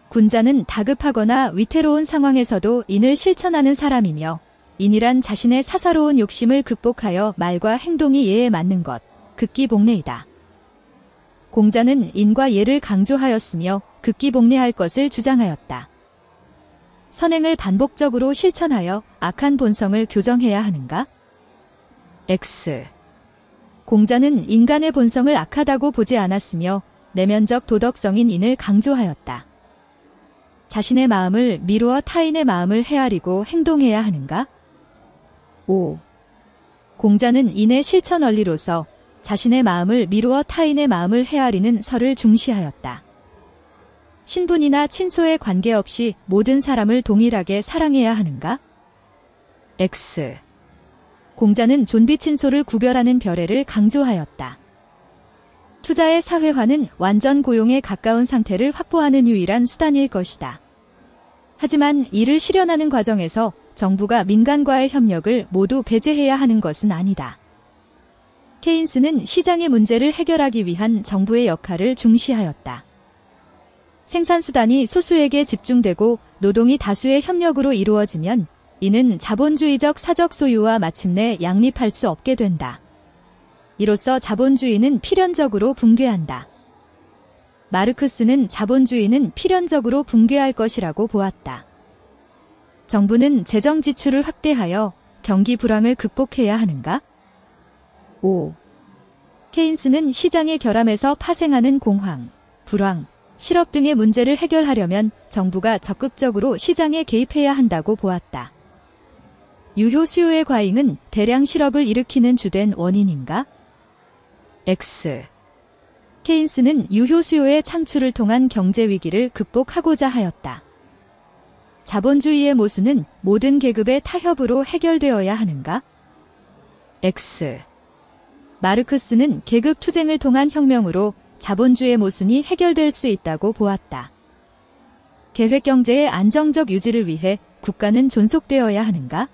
군자는 다급하거나 위태로운 상황에서도 인을 실천하는 사람이며 인이란 자신의 사사로운 욕심을 극복하여 말과 행동이 예에 맞는 것, 극기복례이다. 공자는 인과 예를 강조하였으며 극기복례할 것을 주장하였다. 선행을 반복적으로 실천하여 악한 본성을 교정해야 하는가? X. 공자는 인간의 본성을 악하다고 보지 않았으며 내면적 도덕성인 인을 강조하였다. 자신의 마음을 미루어 타인의 마음을 헤아리고 행동해야 하는가? 5. 공자는 인의 실천 원리로서 자신의 마음을 미루어 타인의 마음을 헤아리는 설을 중시하였다. 신분이나 친소에 관계없이 모든 사람을 동일하게 사랑해야 하는가? X. 공자는 존비친소를 구별하는 별애를 강조하였다. 투자의 사회화는 완전 고용에 가까운 상태를 확보하는 유일한 수단일 것이다. 하지만 이를 실현하는 과정에서 정부가 민간과의 협력을 모두 배제해야 하는 것은 아니다. 케인스는 시장의 문제를 해결하기 위한 정부의 역할을 중시하였다. 생산수단이 소수에게 집중되고 노동이 다수의 협력으로 이루어지면 이는 자본주의적 사적 소유와 마침내 양립할 수 없게 된다. 이로써 자본주의는 필연적으로 붕괴한다. 마르크스는 자본주의는 필연적으로 붕괴할 것이라고 보았다. 정부는 재정 지출을 확대하여 경기 불황을 극복해야 하는가? 5. 케인스는 시장의 결함에서 파생하는 공황, 불황, 실업 등의 문제를 해결하려면 정부가 적극적으로 시장에 개입해야 한다고 보았다. 유효 수요의 과잉은 대량 실업을 일으키는 주된 원인인가? X. 케인스는 유효 수요의 창출을 통한 경제 위기를 극복하고자 하였다. 자본주의의 모순은 모든 계급의 타협으로 해결되어야 하는가? X. 마르크스는 계급 투쟁을 통한 혁명으로 자본주의 모순이 해결될 수 있다고 보았다. 계획경제의 안정적 유지를 위해 국가는 존속되어야 하는가?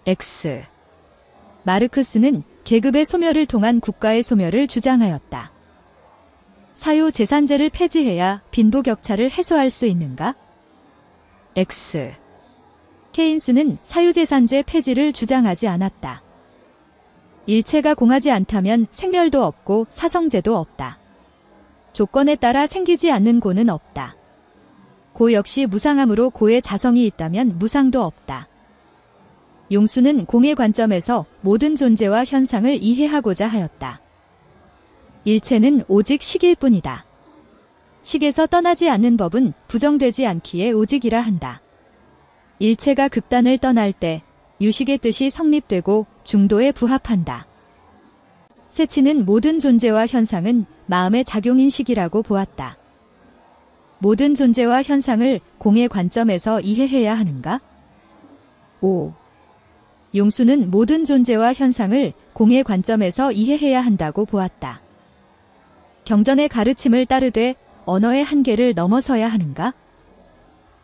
X. 마르크스는 계급의 소멸을 통한 국가의 소멸을 주장하였다. 사유재산제를 폐지해야 빈부격차를 해소할 수 있는가? X. 케인스는 사유재산제 폐지를 주장하지 않았다. 일체가 공하지 않다면 생멸도 없고 사성제도 없다. 조건에 따라 생기지 않는 고는 없다. 고 역시 무상함으로 고의 자성이 있다면 무상도 없다. 용수는 공의 관점에서 모든 존재와 현상을 이해하고자 하였다. 일체는 오직 식일 뿐이다. 식에서 떠나지 않는 법은 부정되지 않기에 오직이라 한다. 일체가 극단을 떠날 때 유식의 뜻이 성립되고 중도에 부합한다. 세치는 모든 존재와 현상은 마음의 작용인식이라고 보았다. 모든 존재와 현상을 공의 관점에서 이해해야 하는가? 5. 용수는 모든 존재와 현상을 공의 관점에서 이해해야 한다고 보았다. 경전의 가르침을 따르되 언어의 한계를 넘어서야 하는가?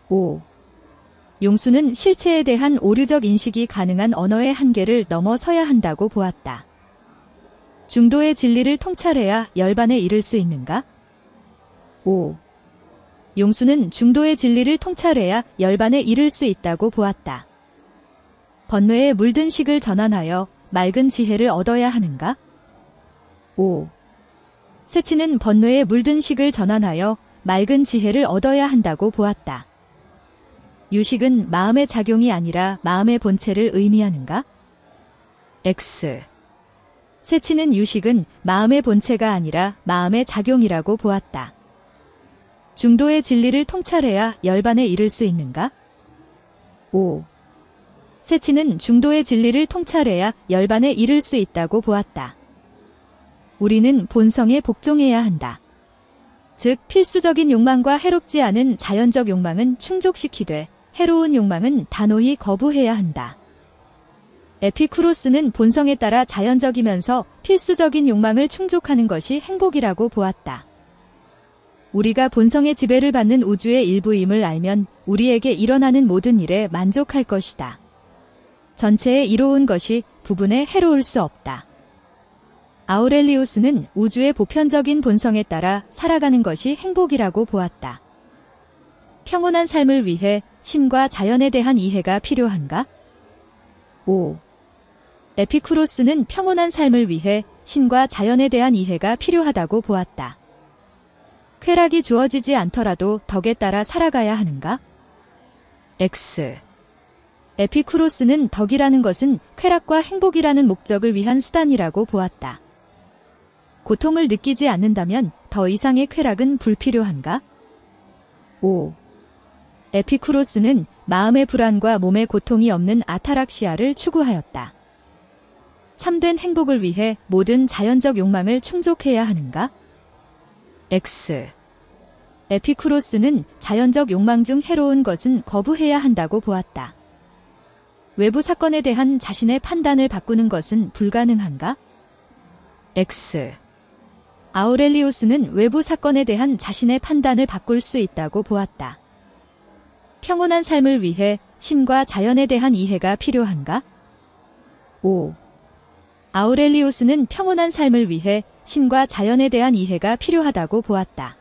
5. 용수는 실체에 대한 오류적 인식이 가능한 언어의 한계를 넘어서야 한다고 보았다. 중도의 진리를 통찰해야 열반에 이를 수 있는가? 5. 용수는 중도의 진리를 통찰해야 열반에 이를 수 있다고 보았다. 번뇌에 물든 식을 전환하여 맑은 지혜를 얻어야 하는가? 5. 세치는 번뇌에 물든 식을 전환하여 맑은 지혜를 얻어야 한다고 보았다. 유식은 마음의 작용이 아니라 마음의 본체를 의미하는가? X. 세치는 유식은 마음의 본체가 아니라 마음의 작용이라고 보았다. 중도의 진리를 통찰해야 열반에 이를 수 있는가? 5. 세치는 중도의 진리를 통찰해야 열반에 이를 수 있다고 보았다. 우리는 본성에 복종해야 한다. 즉 필수적인 욕망과 해롭지 않은 자연적 욕망은 충족시키되 해로운 욕망은 단호히 거부해야 한다. 에피쿠로스는 본성에 따라 자연적이면서 필수적인 욕망을 충족하는 것이 행복이라고 보았다. 우리가 본성의 지배를 받는 우주의 일부임을 알면 우리에게 일어나는 모든 일에 만족할 것이다. 전체에 이로운 것이 부분에 해로울 수 없다. 아우렐리우스는 우주의 보편적인 본성에 따라 살아가는 것이 행복이라고 보았다. 평온한 삶을 위해 신과 자연에 대한 이해가 필요한가? 5. 에피쿠로스는 평온한 삶을 위해 신과 자연에 대한 이해가 필요하다고 보았다. 쾌락이 주어지지 않더라도 덕에 따라 살아가야 하는가? X. 에피쿠로스는 덕이라는 것은 쾌락과 행복이라는 목적을 위한 수단이라고 보았다. 고통을 느끼지 않는다면 더 이상의 쾌락은 불필요한가? 5. 에피쿠로스는 마음의 불안과 몸의 고통이 없는 아타락시아를 추구하였다. 참된 행복을 위해 모든 자연적 욕망을 충족해야 하는가? X. 에피쿠로스는 자연적 욕망 중 해로운 것은 거부해야 한다고 보았다. 외부 사건에 대한 자신의 판단을 바꾸는 것은 불가능한가? X. 아우렐리우스는 외부 사건에 대한 자신의 판단을 바꿀 수 있다고 보았다. 평온한 삶을 위해 신과 자연에 대한 이해가 필요한가? 5. 아우렐리우스는 평온한 삶을 위해 신과 자연에 대한 이해가 필요하다고 보았다.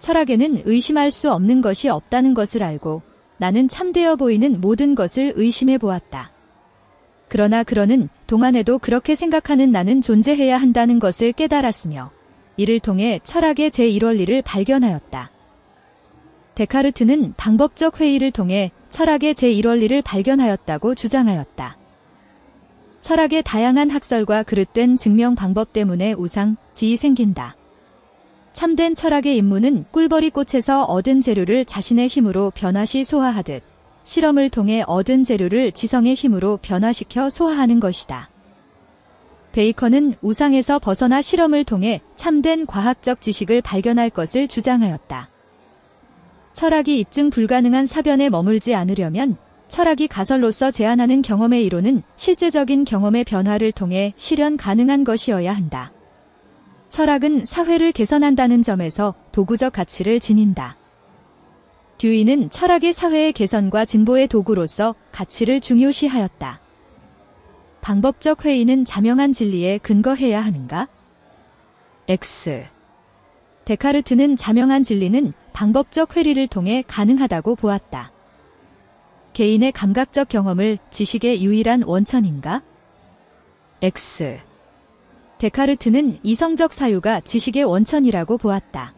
철학에는 의심할 수 없는 것이 없다는 것을 알고 나는 참되어 보이는 모든 것을 의심해 보았다. 그러나 그러는 동안에도 그렇게 생각하는 나는 존재해야 한다는 것을 깨달았으며 이를 통해 철학의 제1원리를 발견하였다. 데카르트는 방법적 회의를 통해 철학의 제1원리를 발견하였다고 주장하였다. 철학의 다양한 학설과 그릇된 증명 방법 때문에 우상지이 생긴다. 참된 철학의 임무는 꿀벌이 꽃에서 얻은 재료를 자신의 힘으로 변화시 소화하듯 실험을 통해 얻은 재료를 지성의 힘으로 변화시켜 소화하는 것이다. 베이컨은 우상에서 벗어나 실험을 통해 참된 과학적 지식을 발견할 것을 주장하였다. 철학이 입증 불가능한 사변에 머물지 않으려면 철학이 가설로서 제안하는 경험의 이론은 실제적인 경험의 변화를 통해 실현 가능한 것이어야 한다. 철학은 사회를 개선한다는 점에서 도구적 가치를 지닌다. 듀이는 철학의 사회의 개선과 진보의 도구로서 가치를 중요시하였다. 방법적 회의는 자명한 진리에 근거해야 하는가? X. 데카르트는 자명한 진리는 방법적 회의를 통해 가능하다고 보았다. 개인의 감각적 경험을 지식의 유일한 원천인가? X. 데카르트는 이성적 사유가 지식의 원천이라고 보았다.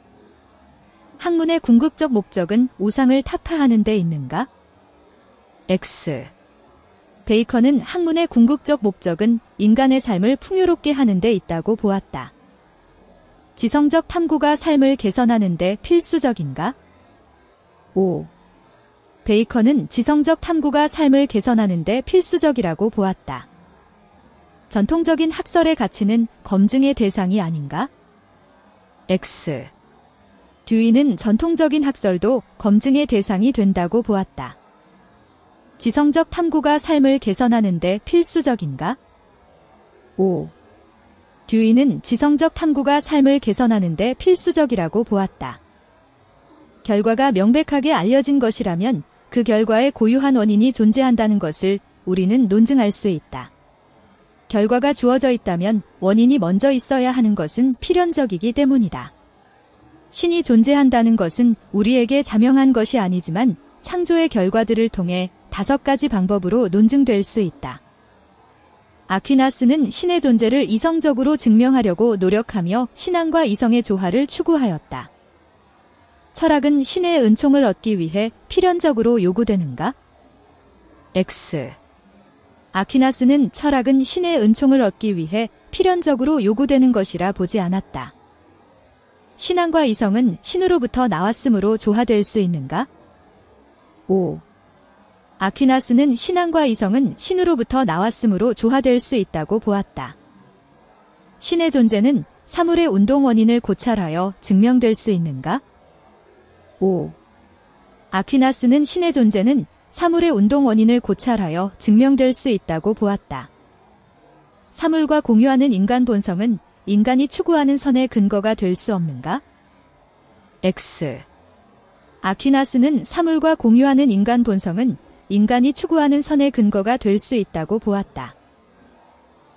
학문의 궁극적 목적은 우상을 타파하는 데 있는가? X. 베이컨은 학문의 궁극적 목적은 인간의 삶을 풍요롭게 하는 데 있다고 보았다. 지성적 탐구가 삶을 개선하는 데 필수적인가? 5. 베이컨은 지성적 탐구가 삶을 개선하는 데 필수적이라고 보았다. 전통적인 학설의 가치는 검증의 대상이 아닌가? X. 듀이는 전통적인 학설도 검증의 대상이 된다고 보았다. 지성적 탐구가 삶을 개선하는 데 필수적인가? 5. 듀이는 지성적 탐구가 삶을 개선하는 데 필수적이라고 보았다. 결과가 명백하게 알려진 것이라면 그 결과에 고유한 원인이 존재한다는 것을 우리는 논증할 수 있다. 결과가 주어져 있다면 원인이 먼저 있어야 하는 것은 필연적이기 때문이다. 신이 존재한다는 것은 우리에게 자명한 것이 아니지만 창조의 결과들을 통해 5가지 방법으로 논증될 수 있다. 아퀴나스는 신의 존재를 이성적으로 증명하려고 노력하며 신앙과 이성의 조화를 추구하였다. 철학은 신의 은총을 얻기 위해 필연적으로 요구되는가? X. 아퀴나스는 철학은 신의 은총을 얻기 위해 필연적으로 요구되는 것이라 보지 않았다. 신앙과 이성은 신으로부터 나왔으므로 조화될 수 있는가? 5. 아퀴나스는 신앙과 이성은 신으로부터 나왔으므로 조화될 수 있다고 보았다. 신의 존재는 사물의 운동 원인을 고찰하여 증명될 수 있는가? 5. 아퀴나스는 신의 존재는 사물의 운동 원인을 고찰하여 증명될 수 있다고 보았다. 사물과 공유하는 인간 본성은 인간이 추구하는 선의 근거가 될 수 없는가? X. 아퀴나스는 사물과 공유하는 인간 본성은 인간이 추구하는 선의 근거가 될 수 있다고 보았다.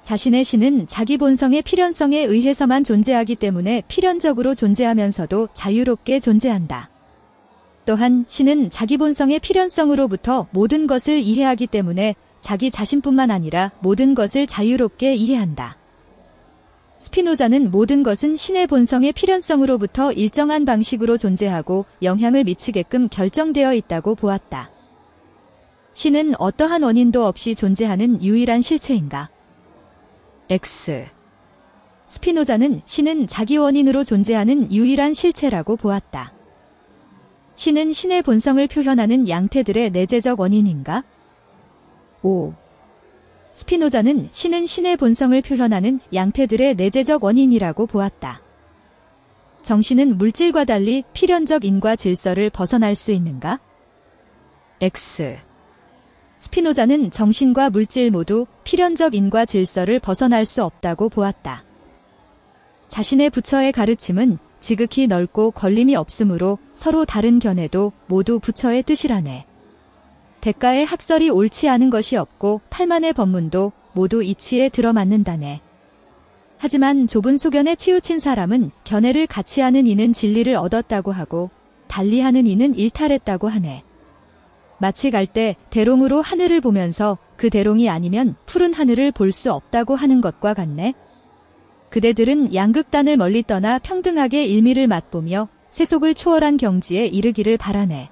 자신의 신은 자기 본성의 필연성에 의해서만 존재하기 때문에 필연적으로 존재하면서도 자유롭게 존재한다. 또한 신은 자기 본성의 필연성으로부터 모든 것을 이해하기 때문에 자기 자신뿐만 아니라 모든 것을 자유롭게 이해한다. 스피노자는 모든 것은 신의 본성의 필연성으로부터 일정한 방식으로 존재하고 영향을 미치게끔 결정되어 있다고 보았다. 신은 어떠한 원인도 없이 존재하는 유일한 실체인가? X. 스피노자는 신은 자기 원인으로 존재하는 유일한 실체라고 보았다. 신은 신의 본성을 표현하는 양태들의 내재적 원인인가? O. 스피노자는 신은 신의 본성을 표현하는 양태들의 내재적 원인이라고 보았다. 정신은 물질과 달리 필연적 인과 질서를 벗어날 수 있는가? X. 스피노자는 정신과 물질 모두 필연적 인과 질서를 벗어날 수 없다고 보았다. 자신의 부처의 가르침은 지극히 넓고 걸림이 없으므로 서로 다른 견해도 모두 부처의 뜻이라네. 백가의 학설이 옳지 않은 것이 없고 팔만의 법문도 모두 이치에 들어맞는다네. 하지만 좁은 소견에 치우친 사람은 견해를 같이 하는 이는 진리를 얻었다고 하고 달리 하는 이는 일탈했다고 하네. 마치 갈 때 대롱으로 하늘을 보면서 그 대롱이 아니면 푸른 하늘을 볼 수 없다고 하는 것과 같네. 그대들은 양극단을 멀리 떠나 평등하게 일미를 맛보며 세속을 초월한 경지에 이르기를 바라네.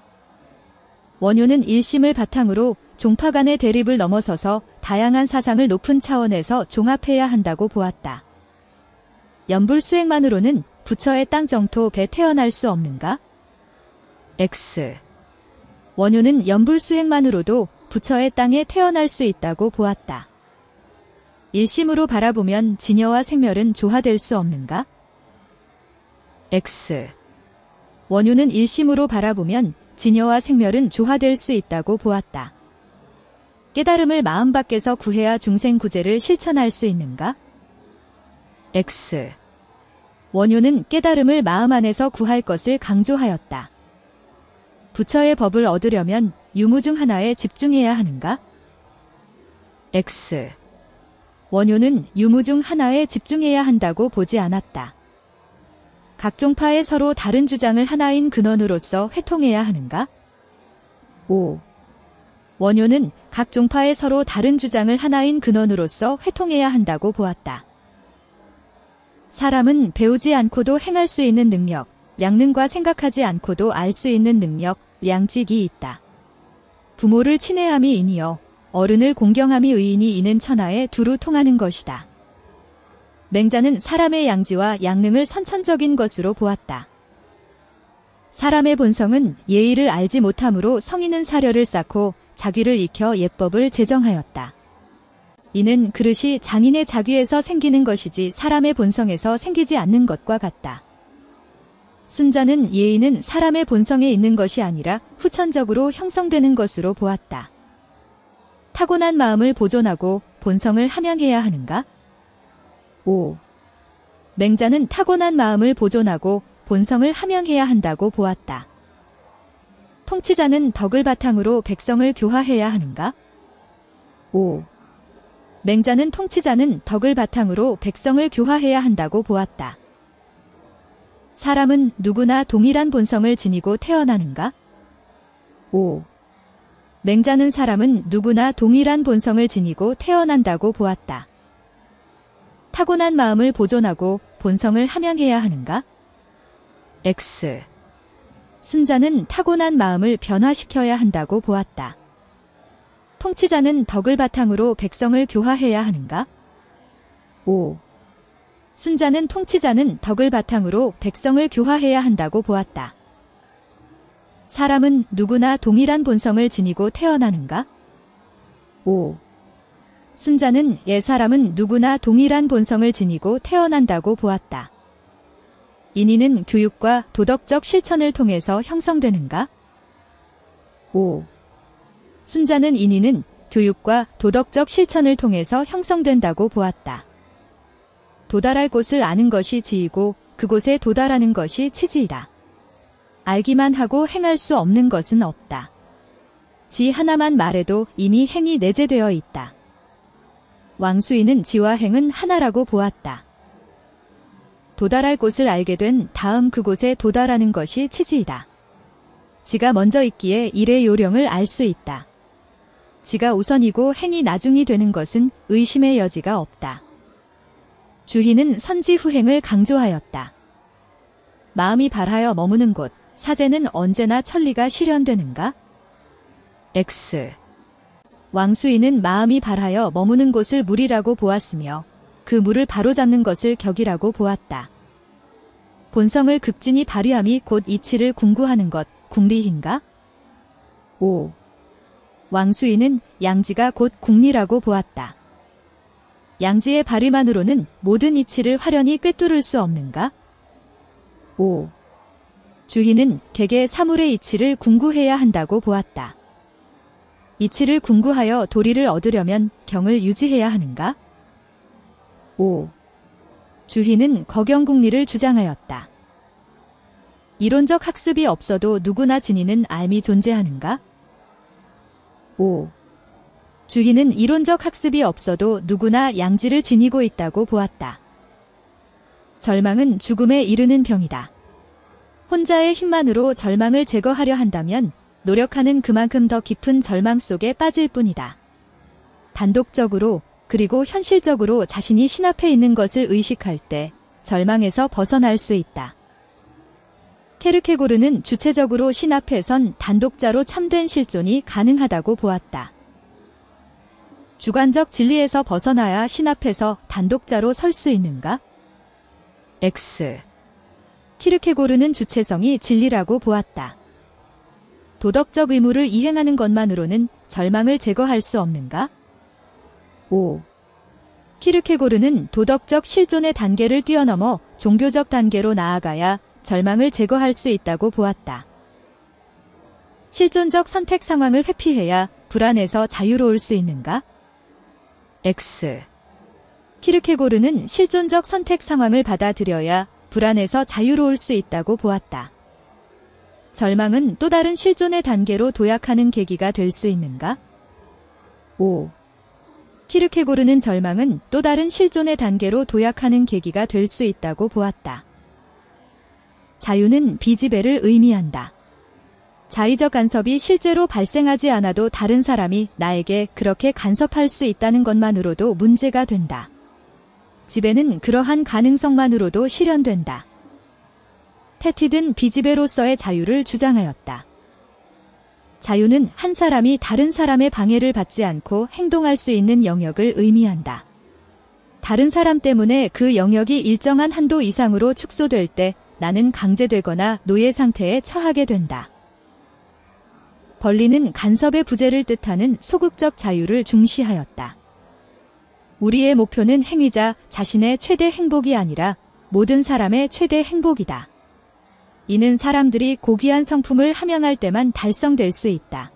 원효는 일심을 바탕으로 종파 간의 대립을 넘어서서 다양한 사상을 높은 차원에서 종합해야 한다고 보았다. 연불수행만으로는 부처의 땅 정토에 태어날 수 없는가? X. 원효는 연불수행만으로도 부처의 땅에 태어날 수 있다고 보았다. 일심으로 바라보면 진여와 생멸은 조화될 수 없는가? X. 원효는 일심으로 바라보면 진여와 생멸은 조화될 수 있다고 보았다. 깨달음을 마음 밖에서 구해야 중생구제를 실천할 수 있는가? X. 원효는 깨달음을 마음 안에서 구할 것을 강조하였다. 부처의 법을 얻으려면 유무 중 하나에 집중해야 하는가? X. 원효는 유무 중 하나에 집중해야 한다고 보지 않았다. 각 종파에 서로 다른 주장을 하나인 근원으로서 회통해야 하는가? O. 원효는 각 종파에 서로 다른 주장을 하나인 근원으로서 회통해야 한다고 보았다. 사람은 배우지 않고도 행할 수 있는 능력, 량능과 생각하지 않고도 알 수 있는 능력, 량직이 있다. 부모를 친애함이 인이여 어른을 공경함이 의인이 이는 천하에 두루 통하는 것이다. 맹자는 사람의 양지와 양능을 선천적인 것으로 보았다. 사람의 본성은 예의를 알지 못함으로 성인은 사려를 쌓고 자귀를 익혀 예법을 제정하였다. 이는 그릇이 장인의 자귀에서 생기는 것이지 사람의 본성에서 생기지 않는 것과 같다. 순자는 예의는 사람의 본성에 있는 것이 아니라 후천적으로 형성되는 것으로 보았다. 타고난 마음을 보존하고 본성을 함양해야 하는가? O. 맹자는 타고난 마음을 보존하고 본성을 함양해야 한다고 보았다. 통치자는 덕을 바탕으로 백성을 교화해야 하는가? O. 맹자는 통치자는 덕을 바탕으로 백성을 교화해야 한다고 보았다. 사람은 누구나 동일한 본성을 지니고 태어나는가? O. 맹자는 사람은 누구나 동일한 본성을 지니고 태어난다고 보았다. 타고난 마음을 보존하고 본성을 함양해야 하는가? X. 순자는 타고난 마음을 변화시켜야 한다고 보았다. 통치자는 덕을 바탕으로 백성을 교화해야 하는가? O. 순자는 통치자는 덕을 바탕으로 백성을 교화해야 한다고 보았다. 사람은 누구나 동일한 본성을 지니고 태어나는가? O. 순자는 사람은 누구나 동일한 본성을 지니고 태어난다고 보았다. 인의는 교육과 도덕적 실천을 통해서 형성되는가? O. 순자는 인의는 교육과 도덕적 실천을 통해서 형성된다고 보았다. 도달할 곳을 아는 것이 지이고 그곳에 도달하는 것이 치지이다. 알기만 하고 행할 수 없는 것은 없다. 지 하나만 말해도 이미 행이 내재되어 있다. 왕수인은 지와 행은 하나라고 보았다. 도달할 곳을 알게 된 다음 그곳에 도달하는 것이 치지이다. 지가 먼저 있기에 일의 요령을 알 수 있다. 지가 우선이고 행이 나중이 되는 것은 의심의 여지가 없다. 주희는 선지후행을 강조하였다. 마음이 발하여 머무는 곳, 사제는 언제나 천리가 실현되는가? X. 왕수인은 마음이 발하여 머무는 곳을 물이라고 보았으며 그 물을 바로잡는 것을 격이라고 보았다. 본성을 극진히 발휘함이 곧 이치를 궁구하는 것, 궁리인가? 5. 왕수인은 양지가 곧 궁리라고 보았다. 양지의 발휘만으로는 모든 이치를 화려히 꿰뚫을 수 없는가? 5. 주희는 객의 사물의 이치를 궁구해야 한다고 보았다. 이치를 궁구하여 도리를 얻으려면 경을 유지해야 하는가? 5. 주희는 거경궁리를 주장하였다. 이론적 학습이 없어도 누구나 지니는 알미 존재하는가? 5. 주희는 이론적 학습이 없어도 누구나 양지를 지니고 있다고 보았다. 절망은 죽음에 이르는 병이다. 혼자의 힘만으로 절망을 제거하려 한다면 노력하는 그만큼 더 깊은 절망 속에 빠질 뿐이다. 단독적으로 그리고 현실적으로 자신이 신 앞에 있는 것을 의식할 때 절망에서 벗어날 수 있다. 케르케고르는 주체적으로 신 앞에 선 단독자로 참된 실존이 가능하다고 보았다. 주관적 진리에서 벗어나야 신 앞에서 단독자로 설 수 있는가? X. 키르케고르는 주체성이 진리라고 보았다. 도덕적 의무를 이행하는 것만으로는 절망을 제거할 수 없는가? 5. 키르케고르는 도덕적 실존의 단계를 뛰어넘어 종교적 단계로 나아가야 절망을 제거할 수 있다고 보았다. 실존적 선택 상황을 회피해야 불안에서 자유로울 수 있는가? X. 키르케고르는 실존적 선택 상황을 받아들여야 불안에서 자유로울 수 있다고 보았다. 절망은 또 다른 실존의 단계로 도약하는 계기가 될 수 있는가? 5. 키르케고르는 절망은 또 다른 실존의 단계로 도약하는 계기가 될 수 있다고 보았다. 자유는 비지배를 의미한다. 자의적 간섭이 실제로 발생하지 않아도 다른 사람이 나에게 그렇게 간섭할 수 있다는 것만으로도 문제가 된다. 지배는 그러한 가능성만으로도 실현된다. 패티든 비지배로서의 자유를 주장하였다. 자유는 한 사람이 다른 사람의 방해를 받지 않고 행동할 수 있는 영역을 의미한다. 다른 사람 때문에 그 영역이 일정한 한도 이상으로 축소될 때 나는 강제되거나 노예 상태에 처하게 된다. 벌리는 간섭의 부재를 뜻하는 소극적 자유를 중시하였다. 우리의 목표는 행위자 자신의 최대 행복이 아니라 모든 사람의 최대 행복이다. 이는 사람들이 고귀한 성품을 함양할 때만 달성될 수 있다.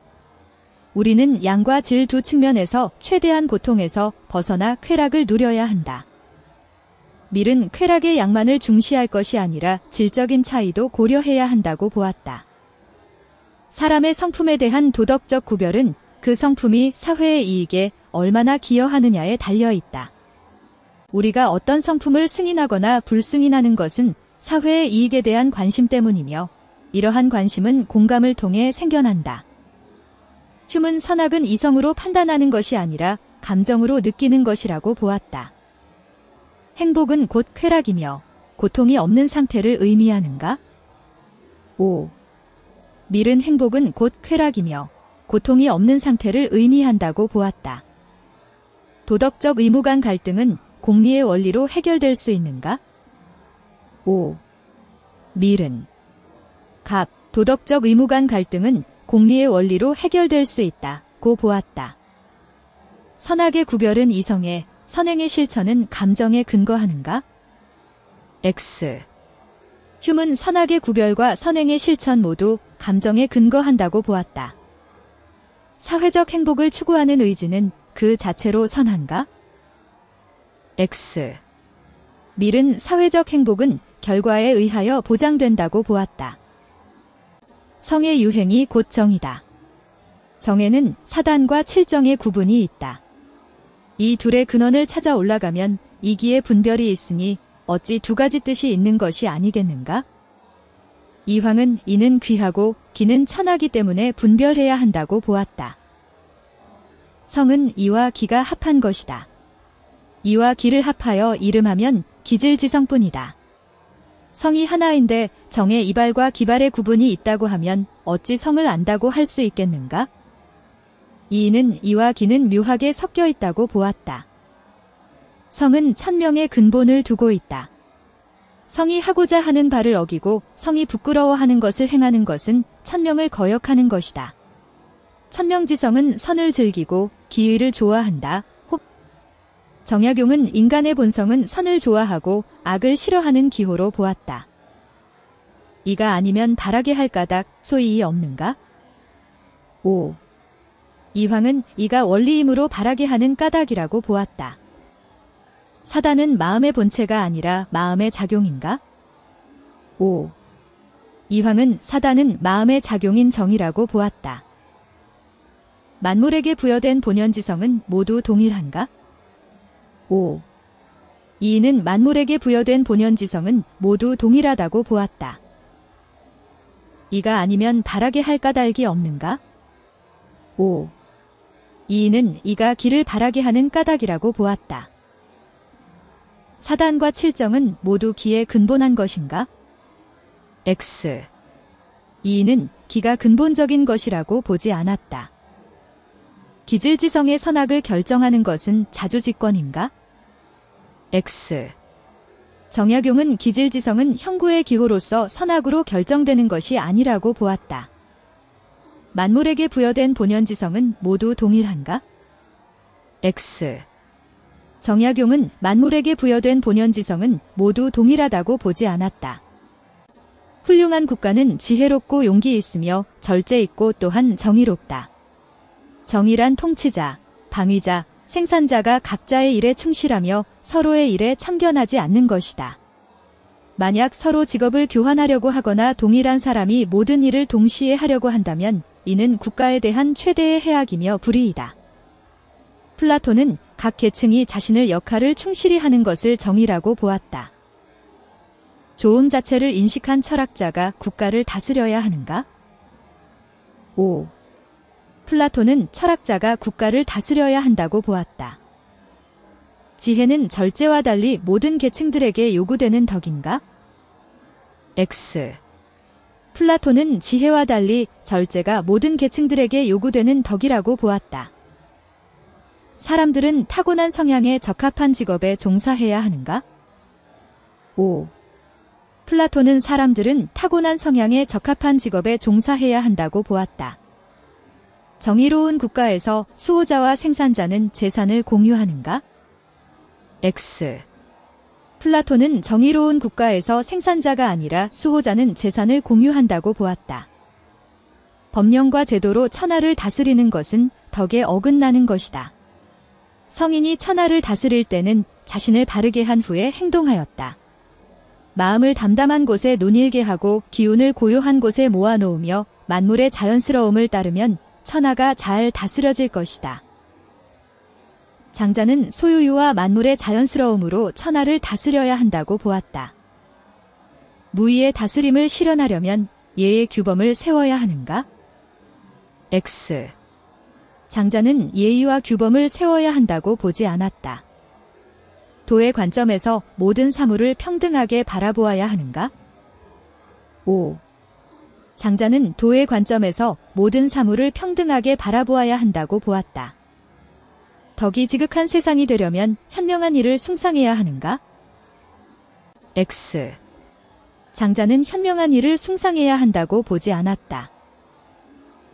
우리는 양과 질 두 측면에서 최대한 고통에서 벗어나 쾌락을 누려야 한다. 밀은 쾌락의 양만을 중시할 것이 아니라 질적인 차이도 고려해야 한다고 보았다. 사람의 성품에 대한 도덕적 구별은 그 성품이 사회의 이익에 얼마나 기여하느냐에 달려 있다. 우리가 어떤 성품을 승인하거나 불승인하는 것은 사회의 이익에 대한 관심 때문이며 이러한 관심은 공감을 통해 생겨난다. 휴문 선악은 이성으로 판단하는 것이 아니라 감정으로 느끼는 것이라고 보았다. 행복은 곧 쾌락이며 고통이 없는 상태를 의미하는가? 5. 밀은 행복은 곧 쾌락이며 고통이 없는 상태를 의미한다고 보았다. 도덕적 의무 간 갈등은 공리의 원리로 해결될 수 있는가? 5. 밀은 갑, 도덕적 의무 간 갈등은 공리의 원리로 해결될 수 있다고 보았다. 선악의 구별은 이성에, 선행의 실천은 감정에 근거하는가? X. 휴문 선악의 구별과 선행의 실천 모두 감정에 근거한다고 보았다. 사회적 행복을 추구하는 의지는 그 자체로 선한가? X. 밀은 사회적 행복은 결과에 의하여 보장된다고 보았다. 성의 유행이 곧 정이다. 정에는 사단과 칠정의 구분이 있다. 이 둘의 근원을 찾아 올라가면 이기의 분별이 있으니 어찌 두 가지 뜻이 있는 것이 아니겠는가? 이황은 이는 귀하고 기는 천하기 때문에 분별해야 한다고 보았다. 성은 이와 기가 합한 것이다. 이와 기를 합하여 이름하면 기질지성뿐이다. 성이 하나인데 정의 이발과 기발의 구분이 있다고 하면 어찌 성을 안다고 할 수 있겠는가? 이는 이와 기는 묘하게 섞여 있다고 보았다. 성은 천명의 근본을 두고 있다. 성이 하고자 하는 바를 어기고 성이 부끄러워하는 것을 행하는 것은 천명을 거역하는 것이다. 천명지성은 선을 즐기고 기의를 좋아한다. 정약용은 인간의 본성은 선을 좋아하고 악을 싫어하는 기호로 보았다. 이가 아니면 바라게 할 까닭 소이이 없는가? 5. 이황은 이가 원리이므로 바라게 하는 까닭이라고 보았다. 사단은 마음의 본체가 아니라 마음의 작용인가? 5. 이황은 사단은 마음의 작용인 정이라고 보았다. 만물에게 부여된 본연지성은 모두 동일한가? 5. 이는 만물에게 부여된 본연지성은 모두 동일하다고 보았다. 이가 아니면 바라게 할 까닭이 없는가? 5. 이는 이가 기를 바라게 하는 까닭이라고 보았다. 사단과 칠정은 모두 기에 근본한 것인가? X. 이는 기가 근본적인 것이라고 보지 않았다. 기질지성의 선악을 결정하는 것은 자주직권인가? X. 정약용은 기질지성은 형구의 기호로서 선악으로 결정되는 것이 아니라고 보았다. 만물에게 부여된 본연지성은 모두 동일한가? X. 정약용은 만물에게 부여된 본연지성은 모두 동일하다고 보지 않았다. 훌륭한 국가는 지혜롭고 용기 있으며 절제 있고 또한 정의롭다. 정의란 통치자, 방위자, 생산자가 각자의 일에 충실하며 서로의 일에 참견하지 않는 것이다. 만약 서로 직업을 교환하려고 하거나 동일한 사람이 모든 일을 동시에 하려고 한다면 이는 국가에 대한 최대의 해악이며 불의이다. 플라톤은 각 계층이 자신의 역할을 충실히 하는 것을 정의라고 보았다. 조음 자체를 인식한 철학자가 국가를 다스려야 하는가? 5. 플라톤은 철학자가 국가를 다스려야 한다고 보았다. 지혜는 절제와 달리 모든 계층들에게 요구되는 덕인가? X. 플라톤은 지혜와 달리 절제가 모든 계층들에게 요구되는 덕이라고 보았다. 사람들은 타고난 성향에 적합한 직업에 종사해야 하는가? 5. 플라톤은 사람들은 타고난 성향에 적합한 직업에 종사해야 한다고 보았다. 정의로운 국가에서 수호자와 생산자는 재산을 공유하는가? X. 플라톤은 정의로운 국가에서 생산자가 아니라 수호자는 재산을 공유한다고 보았다. 법령과 제도로 천하를 다스리는 것은 덕에 어긋나는 것이다. 성인이 천하를 다스릴 때는 자신을 바르게 한 후에 행동하였다. 마음을 담담한 곳에 논일게 하고 기운을 고요한 곳에 모아놓으며 만물의 자연스러움을 따르면 천하가 잘 다스려질 것이다. 장자는 소유유와 만물의 자연스러움으로 천하를 다스려야 한다고 보았다. 무의의 다스림을 실현하려면 예의 규범을 세워야 하는가? X. 장자는 예의와 규범을 세워야 한다고 보지 않았다. 도의 관점에서 모든 사물을 평등하게 바라보아야 하는가? 5. 장자는 도의 관점에서 모든 사물을 평등하게 바라보아야 한다고 보았다. 덕이 지극한 세상이 되려면 현명한 일을 숭상해야 하는가? X. 장자는 현명한 일을 숭상해야 한다고 보지 않았다.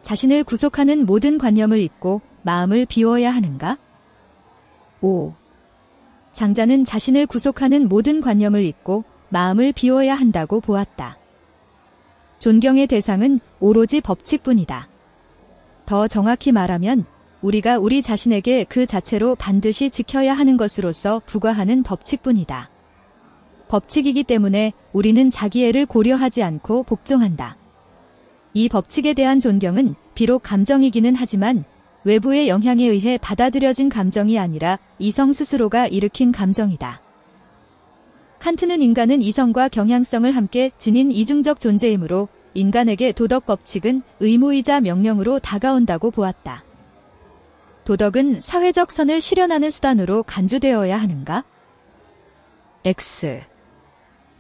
자신을 구속하는 모든 관념을 잊고 마음을 비워야 하는가? 5. 장자는 자신을 구속하는 모든 관념을 잊고 마음을 비워야 한다고 보았다. 존경의 대상은 오로지 법칙뿐이다. 더 정확히 말하면 우리가 우리 자신에게 그 자체로 반드시 지켜야 하는 것으로서 부과하는 법칙뿐이다. 법칙이기 때문에 우리는 자기애를 고려하지 않고 복종한다. 이 법칙에 대한 존경은 비록 감정이기는 하지만 외부의 영향에 의해 받아들여진 감정이 아니라 이성 스스로가 일으킨 감정이다. 칸트는 인간은 이성과 경향성을 함께 지닌 이중적 존재이므로 인간에게 도덕 법칙은 의무이자 명령으로 다가온다고 보았다. 도덕은 사회적 선을 실현하는 수단으로 간주되어야 하는가? X.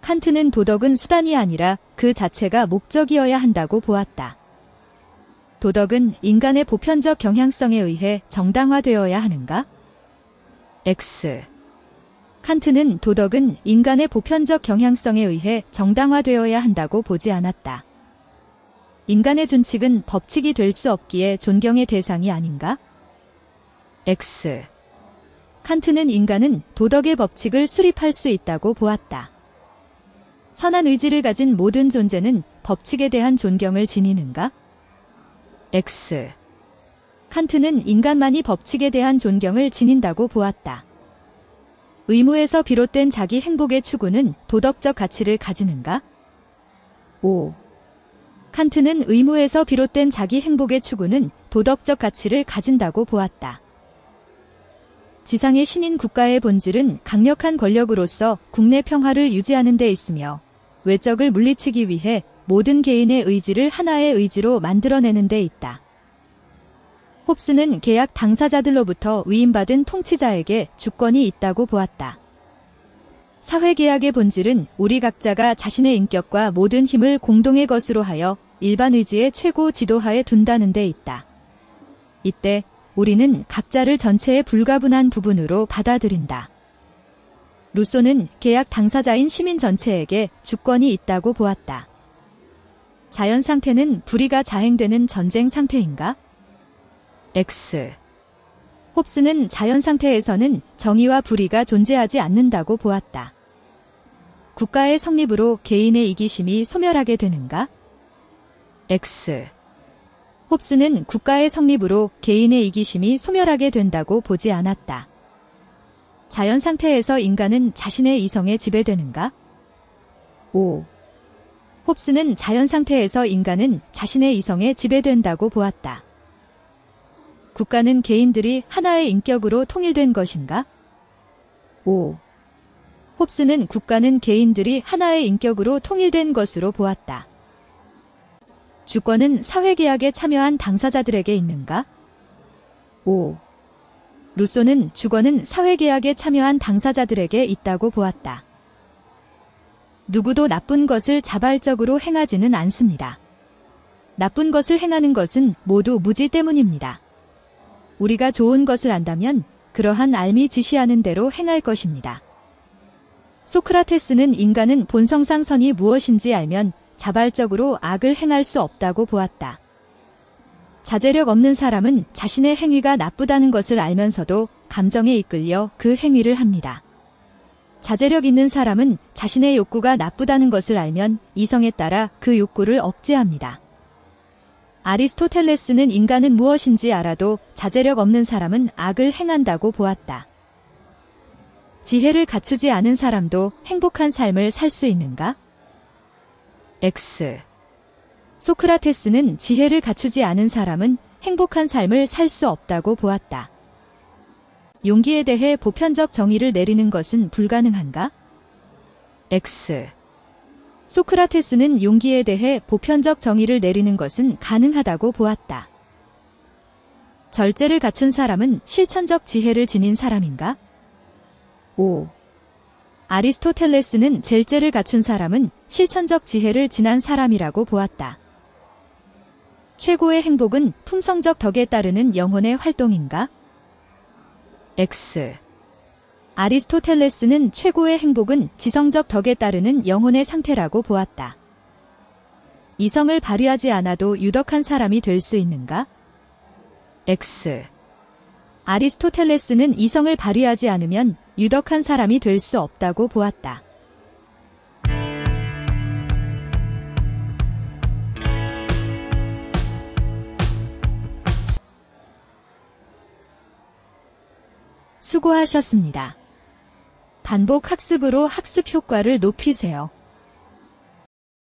칸트는 도덕은 수단이 아니라 그 자체가 목적이어야 한다고 보았다. 도덕은 인간의 보편적 경향성에 의해 정당화되어야 하는가? X. 칸트는 도덕은 인간의 보편적 경향성에 의해 정당화되어야 한다고 보지 않았다. 인간의 준칙은 법칙이 될 수 없기에 존경의 대상이 아닌가? X. 칸트는 인간은 도덕의 법칙을 수립할 수 있다고 보았다. 선한 의지를 가진 모든 존재는 법칙에 대한 존경을 지니는가? X. 칸트는 인간만이 법칙에 대한 존경을 지닌다고 보았다. 의무에서 비롯된 자기 행복의 추구는 도덕적 가치를 가지는가? O. 칸트는 의무에서 비롯된 자기 행복의 추구는 도덕적 가치를 가진다고 보았다. 지상의 신인 국가의 본질은 강력한 권력으로서 국내 평화를 유지하는 데 있으며 외적을 물리치기 위해 모든 개인의 의지를 하나의 의지로 만들어내는 데 있다. 홉스는 계약 당사자들로부터 위임받은 통치자에게 주권이 있다고 보았다. 사회계약의 본질은 우리 각자가 자신의 인격과 모든 힘을 공동의 것으로 하여 일반 의지의 최고 지도하에 둔다는 데 있다. 이때 우리는 각자를 전체의 불가분한 부분으로 받아들인다. 루소는 계약 당사자인 시민 전체에게 주권이 있다고 보았다. 자연 상태는 불의가 자행되는 전쟁 상태인가? X. 홉스는 자연 상태에서는 정의와 불의가 존재하지 않는다고 보았다. 국가의 성립으로 개인의 이기심이 소멸하게 되는가? X. 홉스는 국가의 성립으로 개인의 이기심이 소멸하게 된다고 보지 않았다. 자연 상태에서 인간은 자신의 이성에 지배되는가? O. 홉스는 자연 상태에서 인간은 자신의 이성에 지배된다고 보았다. 국가는 개인들이 하나의 인격으로 통일된 것인가? O. 홉스는 국가는 개인들이 하나의 인격으로 통일된 것으로 보았다. 주권은 사회계약에 참여한 당사자들에게 있는가? O. 루소는 주권은 사회계약에 참여한 당사자들에게 있다고 보았다. 누구도 나쁜 것을 자발적으로 행하지는 않습니다. 나쁜 것을 행하는 것은 모두 무지 때문입니다. 우리가 좋은 것을 안다면 그러한 알미 지시하는 대로 행할 것입니다. 소크라테스는 인간은 본성상 선이 무엇인지 알면 자발적으로 악을 행할 수 없다고 보았다. 자제력 없는 사람은 자신의 행위가 나쁘다는 것을 알면서도 감정에 이끌려 그 행위를 합니다. 자제력 있는 사람은 자신의 욕구가 나쁘다는 것을 알면 이성에 따라 그 욕구를 억제합니다. 아리스토텔레스는 인간은 무엇인지 알아도 자제력 없는 사람은 악을 행한다고 보았다. 지혜를 갖추지 않은 사람도 행복한 삶을 살 수 있는가? X. 소크라테스는 지혜를 갖추지 않은 사람은 행복한 삶을 살 수 없다고 보았다. 용기에 대해 보편적 정의를 내리는 것은 불가능한가? X. 소크라테스는 용기에 대해 보편적 정의를 내리는 것은 가능하다고 보았다. 절제를 갖춘 사람은 실천적 지혜를 지닌 사람인가? O. 아리스토텔레스는 절제를 갖춘 사람은 실천적 지혜를 지난 사람이라고 보았다. 최고의 행복은 품성적 덕에 따르는 영혼의 활동인가? X. 아리스토텔레스는 최고의 행복은 지성적 덕에 따르는 영혼의 상태라고 보았다. 이성을 발휘하지 않아도 유덕한 사람이 될 수 있는가? X. 아리스토텔레스는 이성을 발휘하지 않으면 유덕한 사람이 될 수 없다고 보았다. 수고하셨습니다. 반복 학습으로 학습 효과를 높이세요.